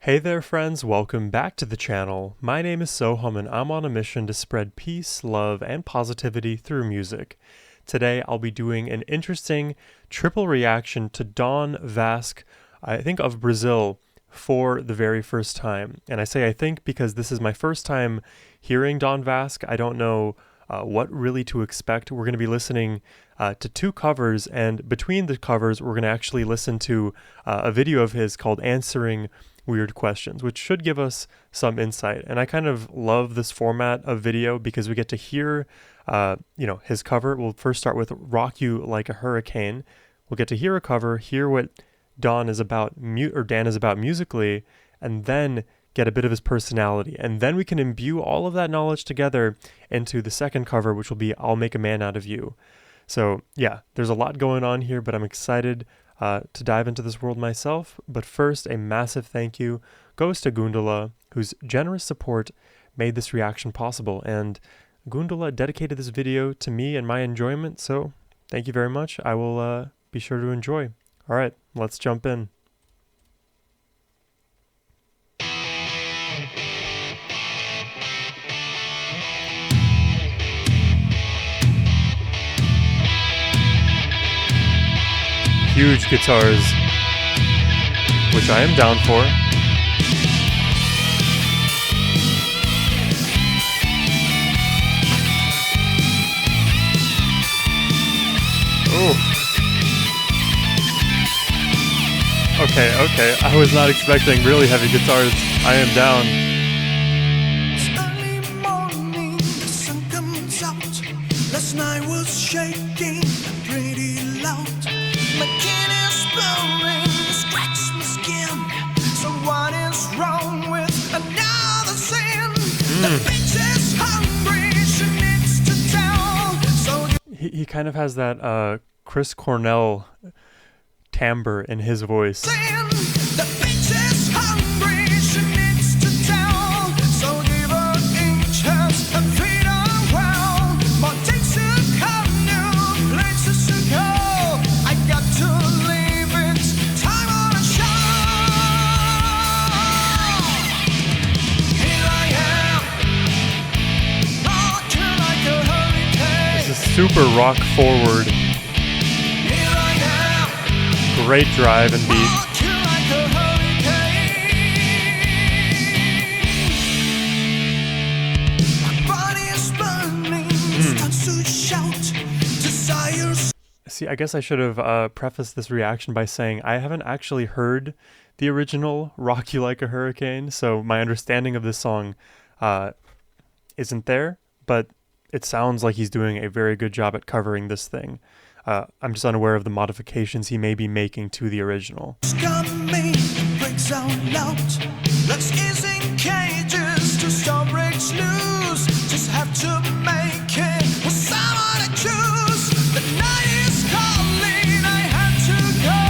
Hey there friends, welcome back to the channel. My name is Sohum and I'm on a mission to spread peace, love, and positivity through music. Today I'll be doing an interesting triple reaction to Don Vasc, I think of Brazil, for the very first time. And I say I think because this is my first time hearing Don Vasc. I don't know what really to expect. We're going to be listening to two covers, and between the covers we're going to actually listen to a video of his called Answering Weird Questions, which should give us some insight. And I kind of love this format of video because we get to hear his cover. We'll first start with Rock You Like a Hurricane. We'll get to hear a cover, hear what Dan is about musically, and then get a bit of his personality. And then we can imbue all of that knowledge together into the second cover, which will be I'll Make a Man Out of You. So yeah, there's a lot going on here, but I'm excited to dive into this world myself. But first, a massive thank you goes to Gundula, whose generous support made this reaction possible. And Gundula dedicated this video to me and my enjoyment, so thank you very much. I will be sure to enjoy. All right, let's jump in. Huge guitars, which I am down for. Oh. Okay. I was not expecting really heavy guitars. I am down. Early morning, the sun comes out. Last night was shaking pretty loud. My kid is blurring, scratches my skin. So what is wrong with another sin? The bitch is hungry, she needs to tell. So He kind of has that Chris Cornell timbre in his voice. the bitch is hungry, she needs to tell. So give her inches and feed her well. More takes to come, new places to go. I got to leave it, time on a show. Here I am, rocking like a hurricane. This is super rock forward. Here I am, Great drive and beat. rocking like a hurricane. My body is burning, starts to shout, desires. See, I guess I should have prefaced this reaction by saying I haven't actually heard the original Rock You Like a Hurricane, so my understanding of this song isn't there, but it sounds like he's doing a very good job at covering this thing. I'm just unaware of the modifications he may be making to the original. Coming, breaks out loud. Let's ease in cages to stop breaks loose. Just have to make it with someone to choose. The night is calling, I have to go.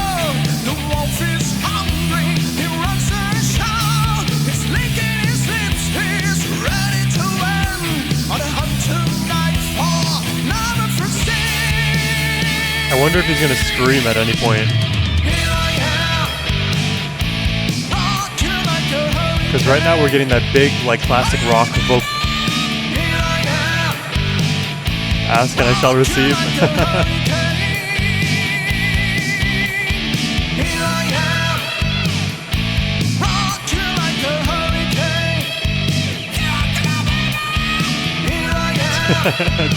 The wolf is hungry, he runs the show. He's licking his lips, he's ready to win. On a hunt tonight for love for sin. I wonder if he's gonna scream at any point, because right now we're getting that big, like, classic rock vocal. Ask and I shall receive.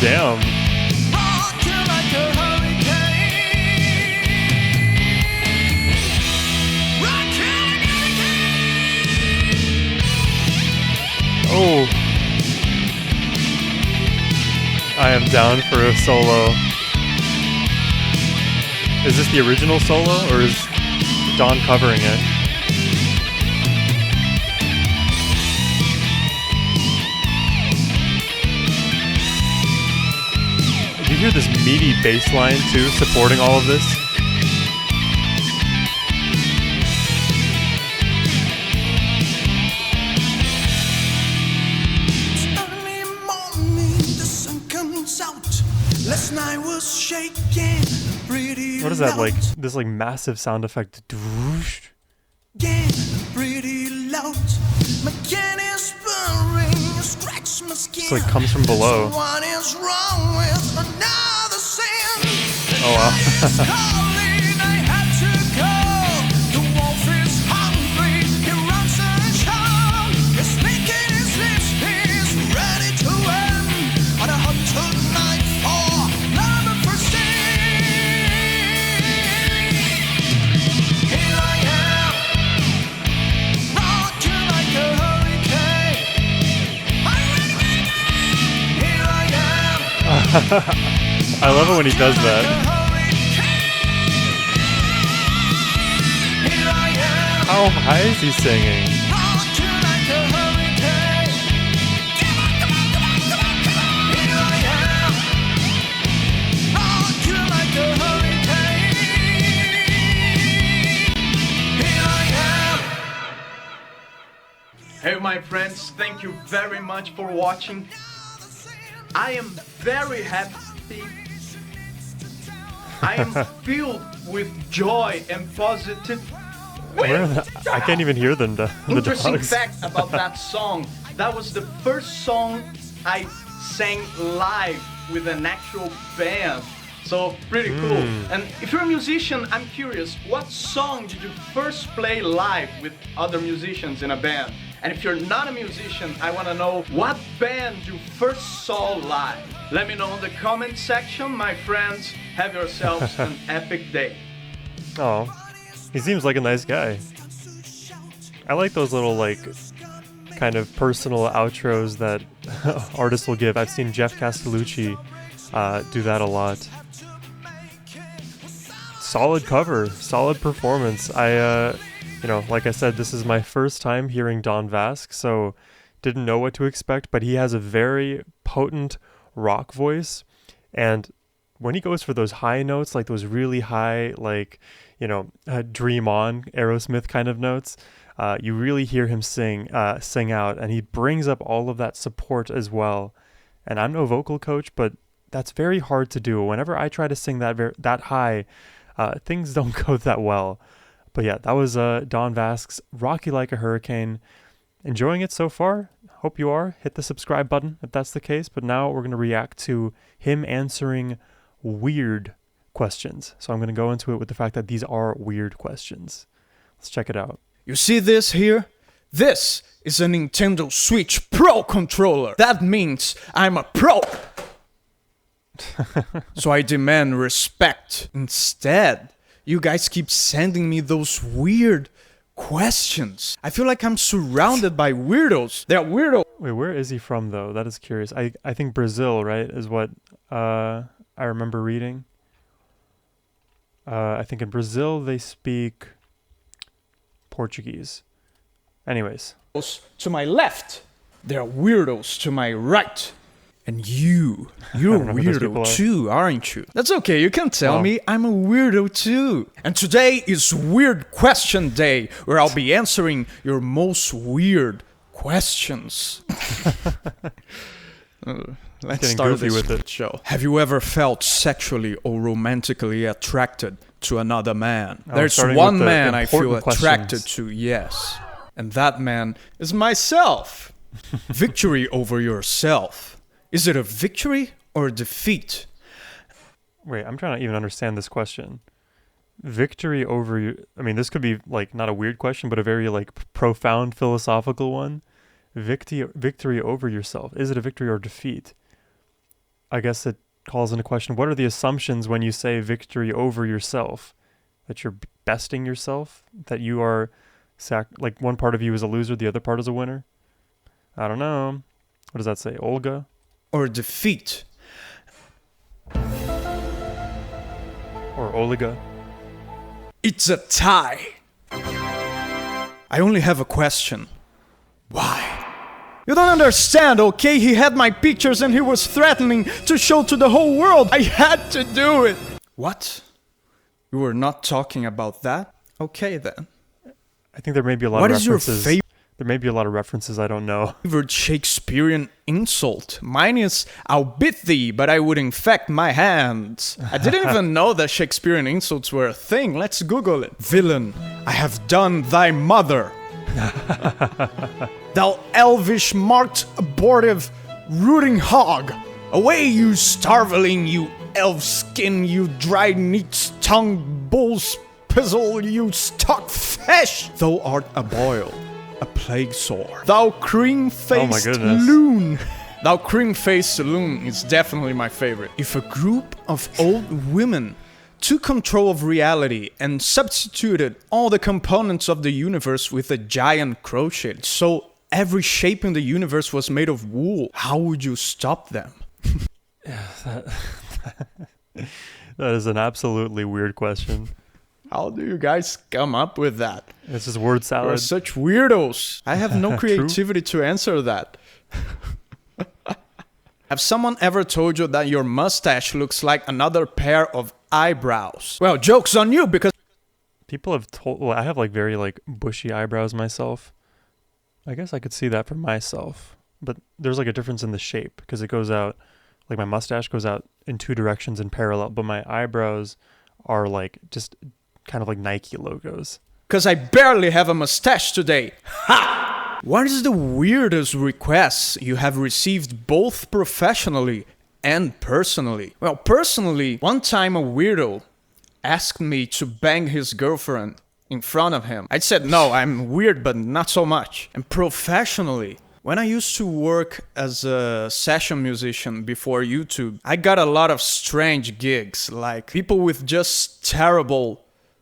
Damn. Oh, I am down for a solo. Is this the original solo, or is Don covering it? Did you hear this meaty bass line too, supporting all of this? Last night was shaking pretty What is that, loud. like, this like massive sound effect? Pretty My skin is burning, you scratch my skin. It's like comes from below. What is wrong with another sin? Oh wow. It's calling, I have to go. The wolf is hungry, he runs and shouts. He's licking his lips, he's ready to win. On a hot tonight for love and for sin. Here I am, rocking like a hurricane. I'm ready. Here I am. I love it when he does that. How high is he singing? Hey my friends, thank you very much for watching. I am very happy. I am filled with joy and positive. I can't even hear them. The Interesting dogs. fact about that song, that was the first song I sang live with an actual band. So pretty cool. And if you're a musician, I'm curious, what song did you first play live with other musicians in a band? And if you're not a musician, I want to know what band you first saw live. Let me know in the comment section, my friends. Have yourselves an epic day. Oh, he seems like a nice guy. I like those little like kind of personal outros that artists will give. I've seen Jeff Castellucci do that a lot. Solid cover, solid performance. You know, like I said, this is my first time hearing Don Vasc, so didn't know what to expect, but he has a very potent rock voice, and when he goes for those high notes, like those really high, like, you know, Dream On, Aerosmith kind of notes, you really hear him sing out, and he brings up all of that support as well. And I'm no vocal coach, but that's very hard to do. Whenever I try to sing that high, things don't go that well. But yeah, that was Don Vasc's Rocky Like a Hurricane. Enjoying it so far? Hope you are. Hit the subscribe button if that's the case. But now we're going to react to him answering weird questions. So I'm going to go into it with the fact that these are weird questions. Let's check it out. You see this here? This is a Nintendo Switch Pro controller. That means I'm a pro. So I demand respect. Instead, you guys keep sending me those weird questions. I feel like I'm surrounded by weirdos. They're weirdos. Wait, where is he from though? That is curious. I think Brazil, right, is what I remember reading. I think in Brazil they speak Portuguese. Anyways. To my left, they're weirdos to my right. And you're a weirdo too, aren't you? That's okay, you can tell me I'm a weirdo too. And today is Weird Question Day, where I'll be answering your most weird questions. Let's start this with it. Show. Have you ever felt sexually or romantically attracted to another man? There's one man I feel attracted to, yes. And that man is myself. Victory over yourself. Is it a victory or a defeat? Wait, I'm trying to even understand this question. Victory over you. I mean, this could be like not a weird question, but a very like profound philosophical one. Victory over yourself. Is it a victory or defeat? I guess it calls into question, what are the assumptions when you say victory over yourself? That you're besting yourself? That you are like one part of you is a loser, the other part is a winner? I don't know. What does that say? Olga? Or defeat. Or Oliga. It's a tie. I only have a question. Why? You don't understand, okay? He had my pictures and he was threatening to show to the whole world. I had to do it. What? You were not talking about that? Okay then. I think there may be a lot of references. What is your favorite? There may be a lot of references I don't know. Favorite Shakespearean insult? Mine is, I'll beat thee, but I would infect my hands. I didn't even know that Shakespearean insults were a thing. Let's Google it. Villain, I have done thy mother. Thou elvish marked abortive rooting hog! Away, you starveling, you elf skin, you dry neat's tongue bull's pizzle, you stock fish! Thou art a boil, a plague sore. Thou cream-faced loon! Thou cream-faced loon is definitely my favorite. If a group of old women took control of reality and substituted all the components of the universe with a giant crochet, so every shape in the universe was made of wool, how would you stop them? That is an absolutely weird question. How do you guys come up with that? It's just word salad. You're such weirdos. I have no creativity to answer that. Have someone ever told you that your mustache looks like another pair of eyebrows? Well, joke's on you because people have told, well, I have like very like bushy eyebrows myself. I guess I could see that for myself, but there's like a difference in the shape because it goes out, like my mustache goes out in two directions in parallel, but my eyebrows are like just kind of like Nike logos. Because I barely have a mustache today. Ha! What is the weirdest request you have received both professionally and personally? Well, personally, one time a weirdo asked me to bang his girlfriend in front of him. I said, no, I'm weird, but not so much. And professionally, when I used to work as a session musician before YouTube, I got a lot of strange gigs, like people with just terrible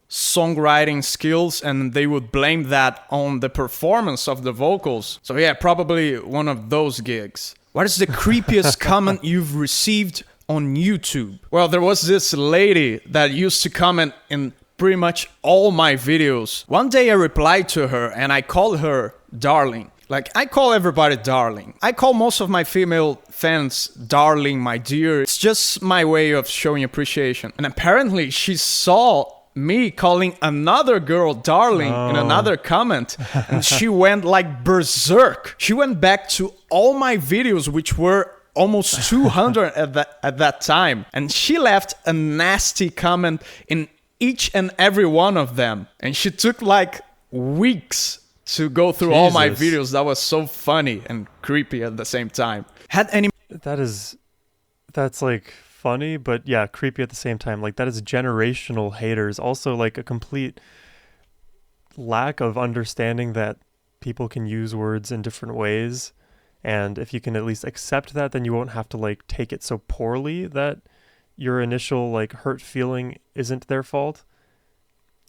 songwriting skills, and they would blame that on the performance of the vocals. So yeah, probably one of those gigs. What is the creepiest comment you've received on YouTube? Well, there was this lady that used to comment in pretty much all my videos. One day I replied to her and I called her darling. Like, I call everybody darling. I call most of my female fans darling, my dear. It's just my way of showing appreciation. And apparently she saw me calling another girl darling in another comment, and she went like berserk. She went back to all my videos, which were almost 200 at that time, and she left a nasty comment in each and every one of them. And she took like weeks to go through all my videos. That was so funny and creepy at the same time. That's like funny, but yeah, creepy at the same time. Like, that is generational haters. Also, like, a complete lack of understanding that people can use words in different ways. And if you can at least accept that, then you won't have to like take it so poorly that your initial like hurt feeling isn't their fault.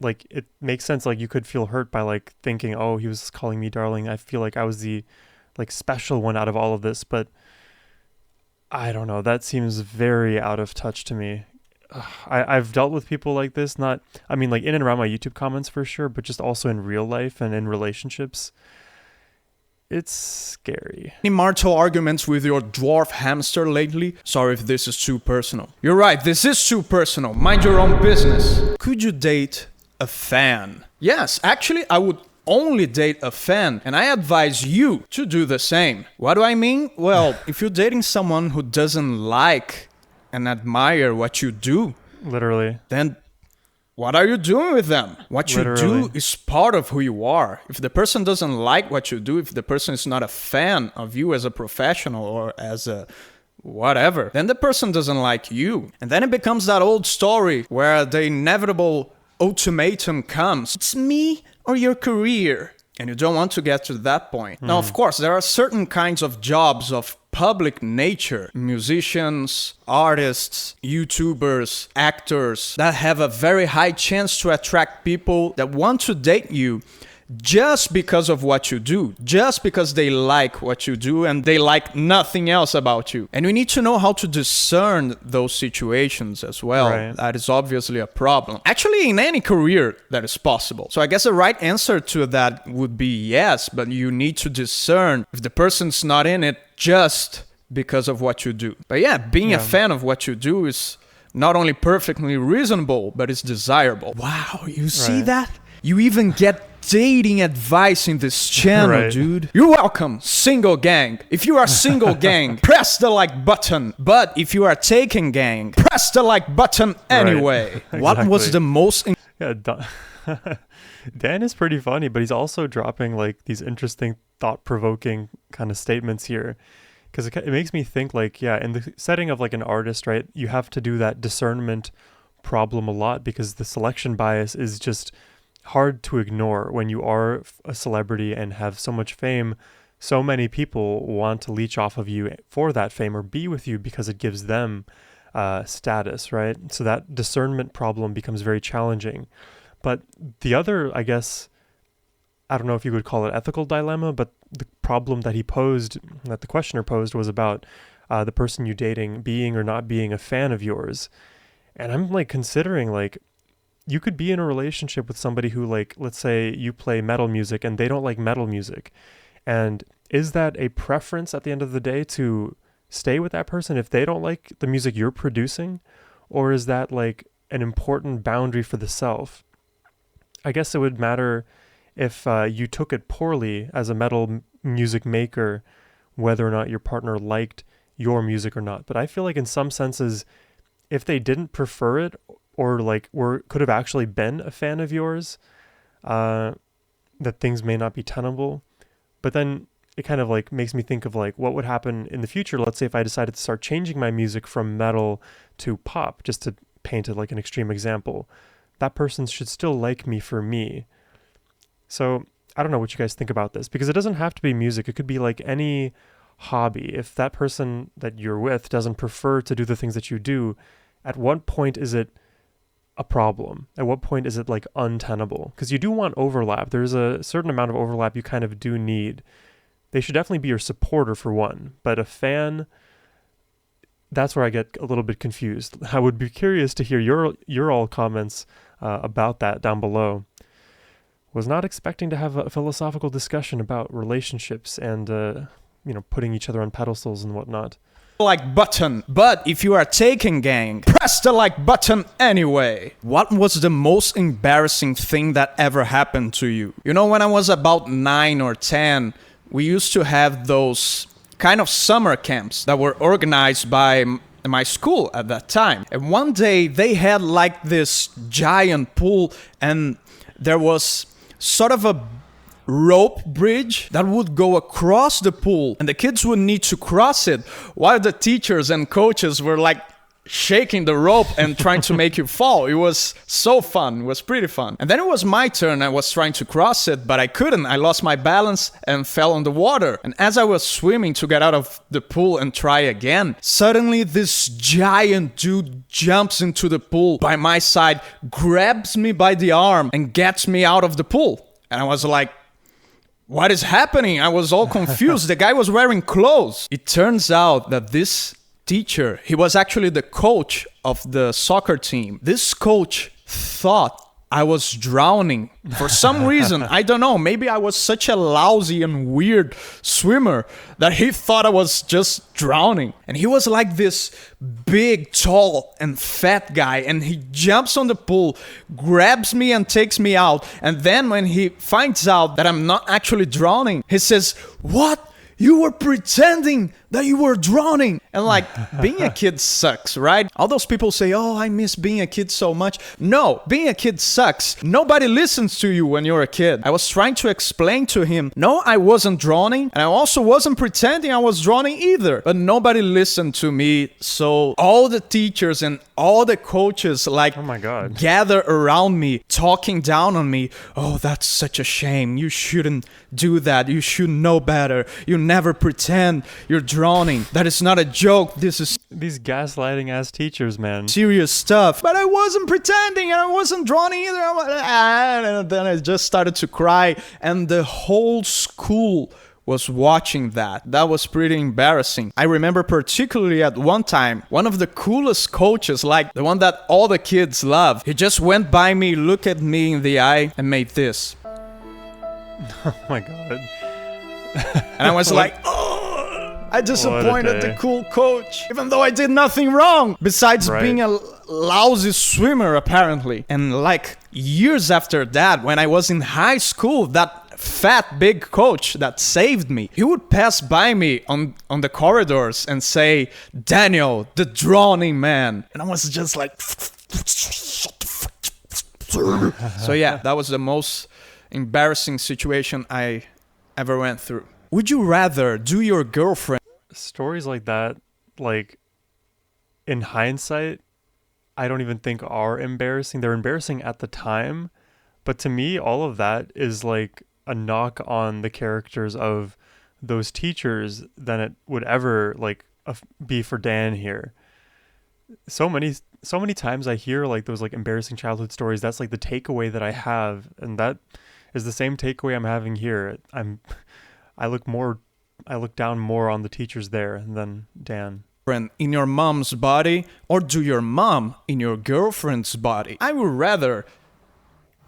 Like, it makes sense. Like, you could feel hurt by like thinking, oh, he was calling me darling. I feel like I was the like special one out of all of this, but I don't know. That seems very out of touch to me. I've dealt with people like this, like in and around my YouTube comments for sure, but just also in real life and in relationships. It's scary. Any marital arguments with your dwarf hamster lately? Sorry if this is too personal. You're right, this is too personal. Mind your own business. Could you date a fan? Yes, actually, I would only date a fan, and I advise you to do the same. What do I mean? Well, if you're dating someone who doesn't like and admire what you do, literally, then what are you doing with them? What you do is part of who you are. If the person doesn't like what you do, if the person is not a fan of you as a professional or as a whatever, then the person doesn't like you. And then it becomes that old story where the inevitable ultimatum comes. It's me or your career. And you don't want to get to that point. Now, of course, there are certain kinds of jobs of public nature, musicians, artists, YouTubers, actors, that have a very high chance to attract people that want to date you just because of what you do, just because they like what you do and they like nothing else about you. And we need to know how to discern those situations as well. Right. That is obviously a problem. Actually, in any career, that is possible. So I guess the right answer to that would be yes, but you need to discern if the person's not in it just because of what you do. But yeah, being a fan of what you do is not only perfectly reasonable, but it's desirable. Wow, you see that? You even get dating advice in this channel, dude. You're welcome, single gang. If you are single gang, press the like button. But if you are taken gang, press the like button anyway. Exactly. What was the most Yeah, Dan is pretty funny, but he's also dropping like these interesting, thought-provoking kind of statements here. Because it makes me think like, yeah, in the setting of like an artist, right, you have to do that discernment problem a lot because the selection bias is just hard to ignore when you are a celebrity and have so much fame. So many people want to leech off of you for that fame or be with you because it gives them status, right? So that discernment problem becomes very challenging. But the other, I guess, I don't know if you would call it ethical dilemma, but the problem that he posed, that the questioner posed, was about the person you dating being or not being a fan of yours. And I'm like considering like, you could be in a relationship with somebody who like, let's say you play metal music and they don't like metal music. And is that a preference at the end of the day to stay with that person if they don't like the music you're producing? Or is that like an important boundary for the self? I guess it would matter if you took it poorly as a metal music maker, whether or not your partner liked your music or not. But I feel like in some senses, if they didn't prefer it or like could have actually been a fan of yours, that things may not be tenable. But then it kind of like makes me think of like what would happen in the future. Let's say if I decided to start changing my music from metal to pop, just to paint it like an extreme example, that person should still like me for me. So I don't know what you guys think about this, because it doesn't have to be music. It could be like any hobby. If that person that you're with doesn't prefer to do the things that you do, at what point is it a problem? At what point is it like untenable? Because you do want overlap. There's a certain amount of overlap you kind of do need. They should definitely be your supporter for one, but a fan, that's where I get a little bit confused. I would be curious to hear your all comments about that down below. Was not expecting to have a philosophical discussion about relationships and putting each other on pedestals and whatnot. Like button, but if you are taking gang, press the like button anyway. What was the most embarrassing thing that ever happened to you? You know, when I was about 9 or 10, we used to have those kind of summer camps that were organized by my school at that time. And one day they had like this giant pool, and there was sort of a rope bridge that would go across the pool, and the kids would need to cross it while the teachers and coaches were like shaking the rope and trying to make you fall. It was so fun. It was pretty fun. And then it was my turn. I was trying to cross it, but I couldn't. I lost my balance and fell on the water. And as I was swimming to get out of the pool and try again, suddenly this giant dude jumps into the pool by my side, grabs me by the arm, and gets me out of the pool. And I was like, what is happening? I was all confused. The guy was wearing clothes. It turns out that this teacher, he was actually the coach of the soccer team. This coach thought I was drowning for some reason. I don't know. Maybe I was such a lousy and weird swimmer that he thought I was just drowning. And he was like this big, tall, and fat guy. And he jumps on the pool, grabs me and takes me out. And then when he finds out that I'm not actually drowning, he says, "What? You were pretending that you were drowning." And like, being a kid sucks, right? All those people say, "Oh, I miss being a kid so much." No, being a kid sucks. Nobody listens to you when you're a kid. I was trying to explain to him, no, I wasn't drowning, and I also wasn't pretending I was drowning either. But nobody listened to me. So all the teachers and all the coaches like, oh my God, gather around me, talking down on me. "Oh, that's such a shame. You shouldn't do that. You should know better. You never pretend you're drowning. That is not a joke. This is these gaslighting ass teachers, man. serious stuff." But I wasn't pretending and I wasn't drowning either. And then I just started to cry, and the whole school was watching that. That was pretty embarrassing. I remember particularly at one time, one of the coolest coaches, like the one that all the kids love, he just went by me, looked at me in the eye, and made this. Oh my God. And I was like, oh, I disappointed the cool coach, even though I did nothing wrong, besides being a lousy swimmer, apparently. And like years after that, when I was in high school, that fat big coach that saved me, he would pass by me on the corridors and say, "Daniel, the drowning man." And I was just like, So yeah, that was the most embarrassing situation I ever went through. Would you rather do your girlfriend Stories like that, like in hindsight, I don't even think are embarrassing. They're embarrassing at the time, but to me, all of that is like a knock on the characters of those teachers than it would ever like be for Dan here. So many times I hear like those like embarrassing childhood stories. That's like the takeaway that I have, and that is the same takeaway I'm having here. I look down more on the teachers there than Dan. in your mom's body or do your mom in your girlfriend's body? I would rather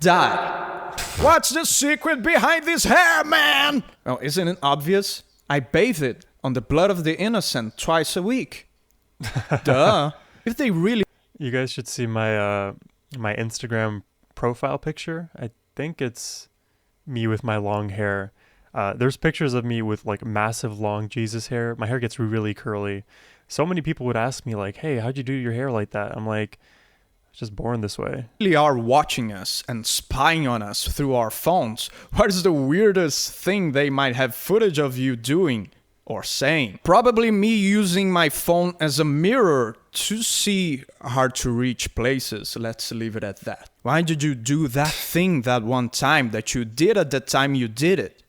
die. What's the secret behind this hair, man? Oh, isn't it obvious? I bathe it on the blood of the innocent twice a week. Duh. If they really You guys should see my Instagram profile picture. I think it's me with my long hair. There's pictures of me with like massive long Jesus hair. My hair gets really curly. So many people would ask me like, "Hey, how'd you do your hair like that?" I'm like, "I was just born this way." are watching us and spying on us through our phones, what is the weirdest thing they might have footage of you doing or saying? Probably me using my phone as a mirror to see hard to reach places. Let's leave it at that. Why did you do that thing that one time that you did at the time you did it?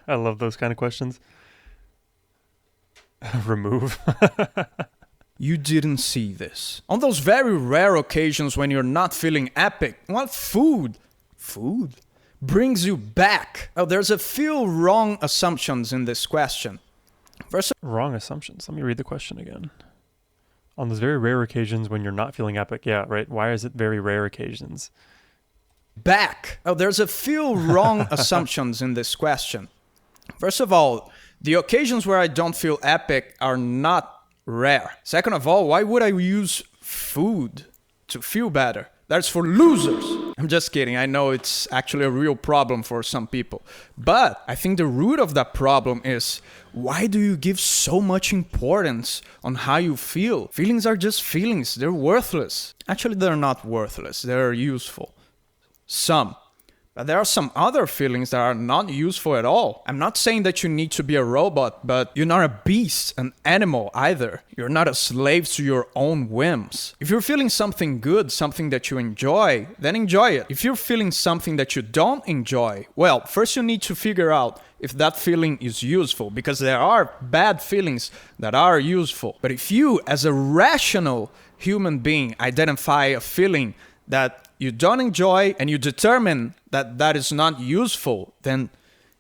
I love those kind of questions. Remove. You didn't see this. On those very rare occasions when you're not feeling epic, what food brings you back? Oh, there's a few wrong assumptions in this question. First Wrong assumptions. Let me read the question again. On those very rare occasions when you're not feeling epic. Yeah, right. Why is it very rare occasions? back. Oh, there's a few wrong assumptions in this question. First of all, the occasions where I don't feel epic are not rare. Second of all, why would I use food to feel better? That's for losers. I'm just kidding. I know it's actually a real problem for some people. But I think the root of that problem is, why do you give so much importance on how you feel? Feelings are just feelings. They're worthless. Actually, they're not worthless. They're useful. Some. But there are some other feelings that are not useful at all. I'm not saying that you need to be a robot, but you're not a beast, an animal either. You're not a slave to your own whims. If you're feeling something good, something that you enjoy, then enjoy it. If you're feeling something that you don't enjoy, well, first you need to figure out if that feeling is useful, because there are bad feelings that are useful. But if you, as a rational human being, identify a feeling that you don't enjoy and you determine that that is not useful, then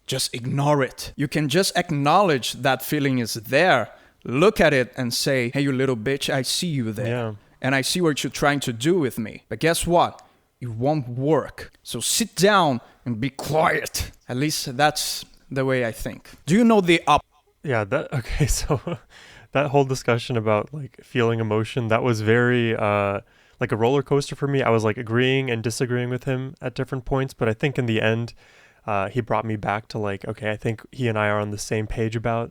just ignore it. You can just acknowledge that feeling is there, look at it and say, hey, you little bitch, I see you there. Yeah. And I see what you're trying to do with me. But guess what? It won't work. So sit down and be quiet. At least that's the way I think. Do you know the Yeah, okay, so that whole discussion about like feeling emotion, that was very like a roller coaster for me. I was like agreeing and disagreeing with him at different points, but I think in the end, he brought me back to like, okay, I think he and I are on the same page about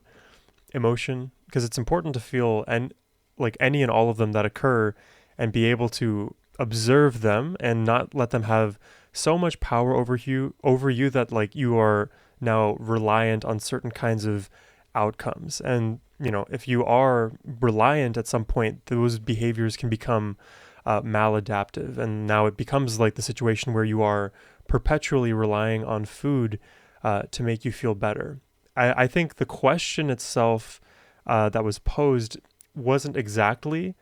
emotion, because it's important to feel and like any and all of them that occur and be able to observe them and not let them have so much power over you that like you are now reliant on certain kinds of outcomes. And, you know, if you are reliant at some point, those behaviors can become maladaptive, and now it becomes like the situation where you are perpetually relying on food to make you feel better. I think the question itself that was posed wasn't exactly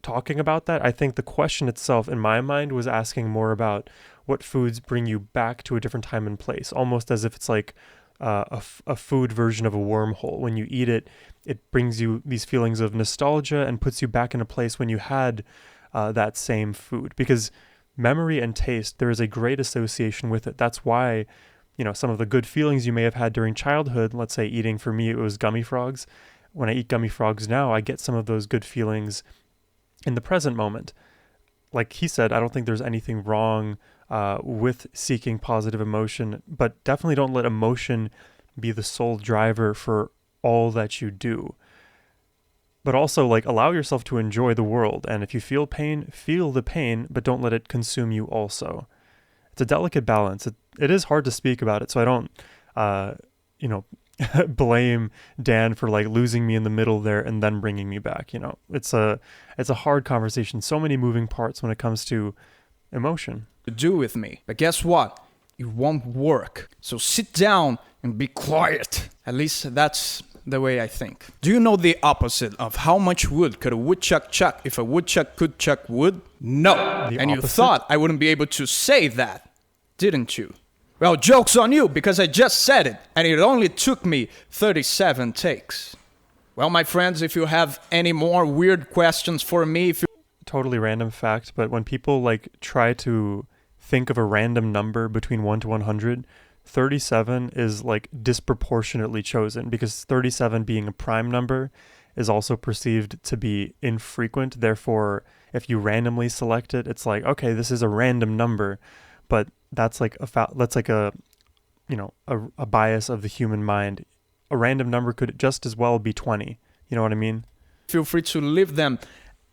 talking about that. I think the question itself in my mind was asking more about what foods bring you back to a different time and place, almost as if it's like a food version of a wormhole. When you eat it, it brings you these feelings of nostalgia and puts you back in a place when you had that same food, because memory and taste, there is a great association with it. That's why, you know, some of the good feelings you may have had during childhood, let's say eating, for me, it was gummy frogs. When I eat gummy frogs now, I get some of those good feelings in the present moment. Like he said, I don't think there's anything wrong with seeking positive emotion, but definitely don't let emotion be the sole driver for all that you do. but also like allow yourself to enjoy the world. And if you feel pain, feel the pain, but don't let it consume you also. It's a delicate balance. It is hard to speak about it, so I don't, you know, blame Dan for like losing me in the middle there and then bringing me back. You know, it's a hard conversation. So many moving parts when it comes to emotion. To do with me. But guess what? It won't work. So sit down and be quiet. At least that's the way I think. Do you know the opposite of how much wood could a woodchuck chuck if a woodchuck could chuck wood? No. The and opposite? You thought I wouldn't be able to say that, didn't you? Well, joke's on you because I just said it and it only took me 37 takes. Well, my friends, if you have any more weird questions for me, Totally random fact, but when people like try to think of a random number between 1 to 100, 37 is like disproportionately chosen because 37 being a prime number is also perceived to be infrequent. Therefore, if you randomly select it, it's like, okay, this is a random number, but that's like a you know, a bias of the human mind. A random number could just as well be 20. You know what I mean? feel free to leave them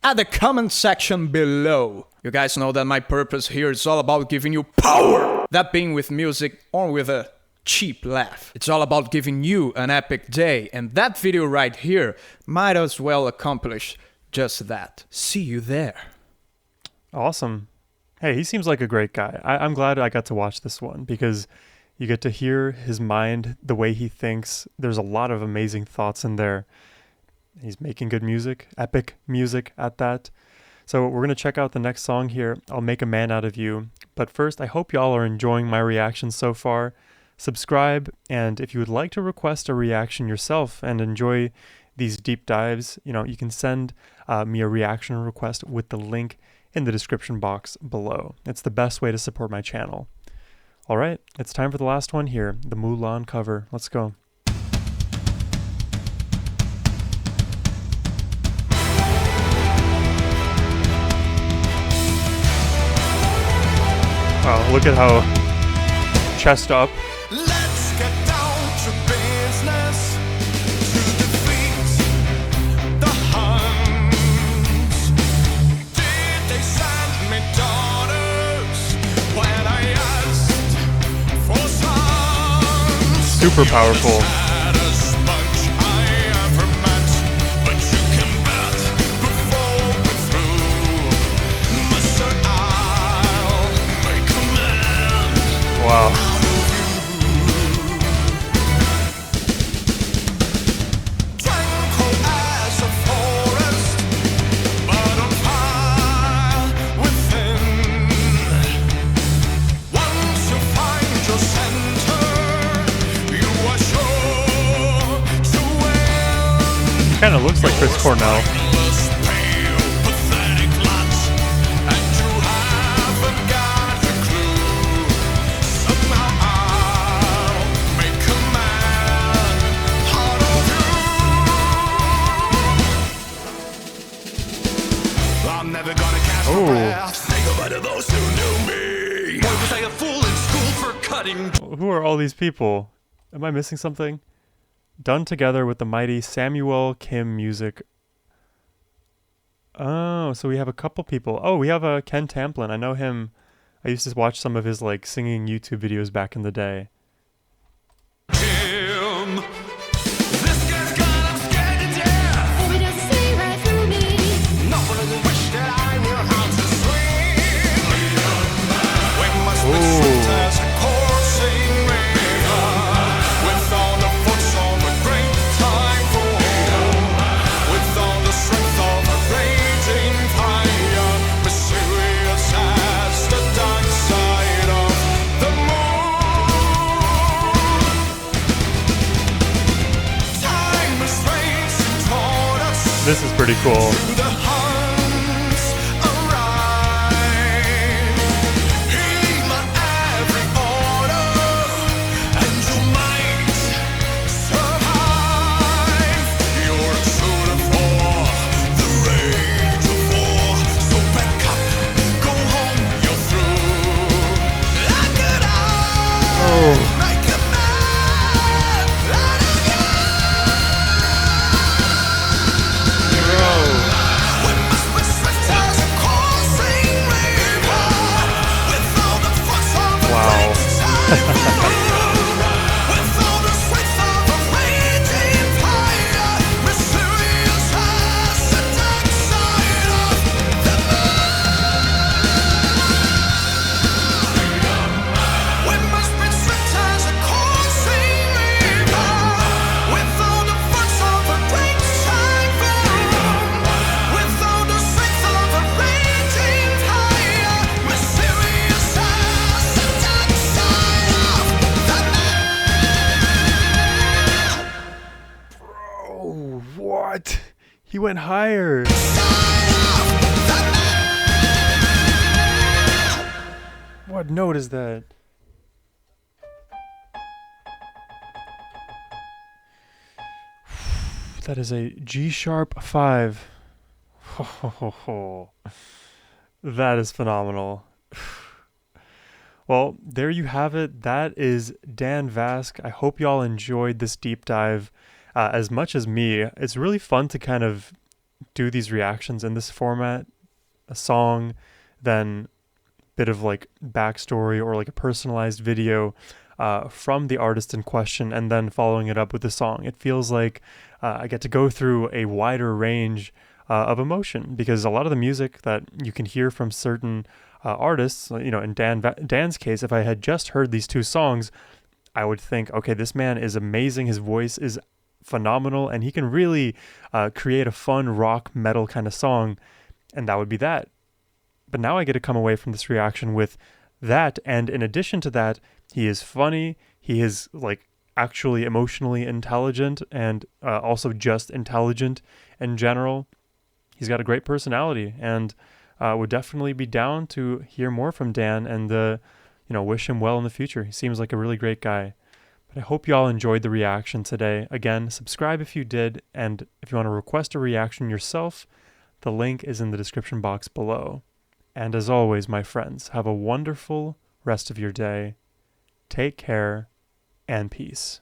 at the comment section below. You guys know that my purpose here is all about giving you power. That being with music or with a cheap laugh. It's all about giving you an epic day, and that video right here might as well accomplish just that. See you there. Awesome. Hey, he seems like a great guy. I'm glad I got to watch this one because you get to hear his mind, the way he thinks. There's a lot of amazing thoughts in there. He's making good music, epic music at that. So we're going to check out the next song here, I'll Make a Man Out of You. But first, I hope y'all are enjoying my reactions so far. Subscribe, and if you would like to request a reaction yourself and enjoy these deep dives, you can send me a reaction request with the link in the description box below. It's the best way to support my channel. All right, it's time for the last one here, the Mulan cover. Let's go. Wow, look at how chest up. Let's get down to business to defeat the Huns. Did they send me daughters when I asked for sons? Super powerful. Saddest bunch I ever met, but you can bet before we're through, Mr. I'll make a man. Wow. Tranquil as a forest, but on fire within. Once you find your center, you are sure to win. Kind of looks like Chris Cornell. Mindless, pale, pathetic lot, and you haven't got a clue. Somehow I'll make a man out of you. I'm never gonna catch Oh. my breath. Say goodbye to those who knew me. Why was I a fool in school for cutting? Who are all these people? Am I missing something? Done together with the mighty Samuel Kim music. Oh, so we have a couple people. Oh, we have a Ken Tamplin. I know him. I used to watch some of his like singing YouTube videos back in the day. Jim. This guy's gone, I'm scared to death. Hope it doesn't see right through me. No one really wish that I knew how to swim. We must be Ooh. swift as a coursing river, with all the force of a great typhoon, with all the strength of a raging fire, mysterious as the dark side of the moon. Time is racing toward us. This is pretty cool. The Huns arrive. Heed my every order, and you might survive. You're a suitor for the rage of war. So back up, go home, you're through. I could make a man out of you. He went higher. What note is that? That is a G sharp 5. That is phenomenal. Well, there you have it. That is Dan Vasc. I hope y'all enjoyed this deep dive as much as me. It's really fun to kind of do these reactions in this format. A song, then bit of like backstory or like a personalized video from the artist in question, and then following it up with the song. It feels like I get to go through a wider range of emotion, because a lot of the music that you can hear from certain artists, you know, in Dan's case, if I had just heard these two songs, I would think, okay, this man is amazing. His voice is phenomenal, and he can really create a fun rock metal kind of song, and that would be that. But now I get to come away from this reaction with that, and in addition to that, he is funny. He is like actually emotionally intelligent, and also just intelligent in general. He's got a great personality, and would definitely be down to hear more from Dan, and wish him well in the future. He seems like a really great guy. But I hope y'all enjoyed the reaction today. Again, subscribe if you did, and if you want to request a reaction yourself, the link is in the description box below. And as always, my friends, have a wonderful rest of your day. Take care, and peace.